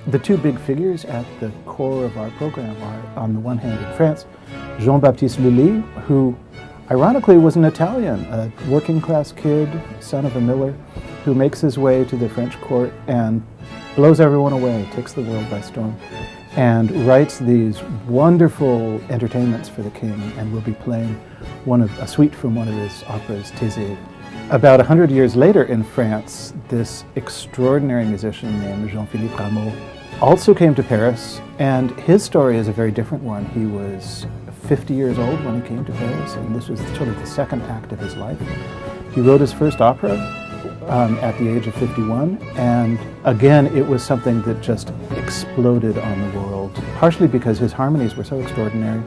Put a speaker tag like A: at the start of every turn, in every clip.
A: The two big figures at the core of our program are, on the one hand in France, Jean-Baptiste Mealy, who ironically was an Italian, a working class kid, son of a miller, who makes his way to the French court and blows everyone away, takes the world by storm, and writes these wonderful entertainments for the king, and will be playing a suite from one of his operas, Thésée. About 100 years later in France, this extraordinary musician named Jean-Philippe Rameau also came to Paris, and his story is a very different one. He was 50 years old when he came to Paris, and this was sort of the second act of his life. He wrote his first opera at the age of 51, and again it was something that just exploded on the world, partially because his harmonies were so extraordinary,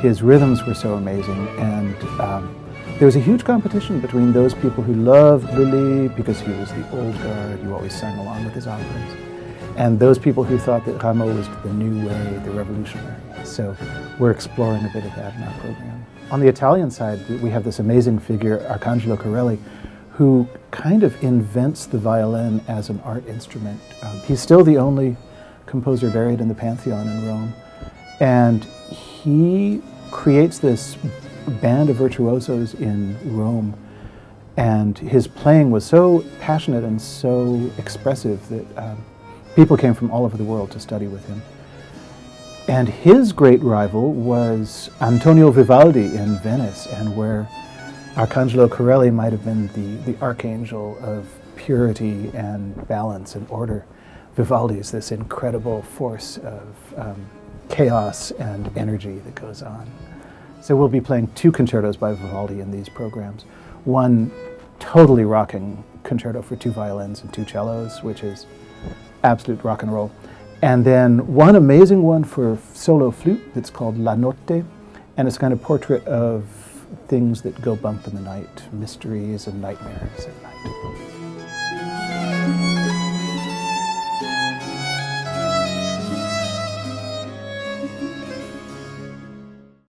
A: his rhythms were so amazing, and there was a huge competition between those people who loved Mealy because he was the old guard, you always sang along with his operas, and those people who thought that Rameau was the new way, the revolutionary. So we're exploring a bit of that in our program. On the Italian side, we have this amazing figure, Arcangelo Corelli, who kind of invents the violin as an art instrument. He's still the only composer buried in the Pantheon in Rome, and he creates this band of virtuosos in Rome, and his playing was so passionate and so expressive that people came from all over the world to study with him. And his great rival was Antonio Vivaldi in Venice, and where Arcangelo Corelli might have been the archangel of purity and balance and order, Vivaldi is this incredible force of chaos and energy that goes on. So we'll be playing two concertos by Vivaldi in these programs. One totally rocking concerto for two violins and two cellos, which is absolute rock and roll. And then one amazing one for solo flute that's called La Notte, and it's a kind of portrait of things that go bump in the night, mysteries and nightmares at night.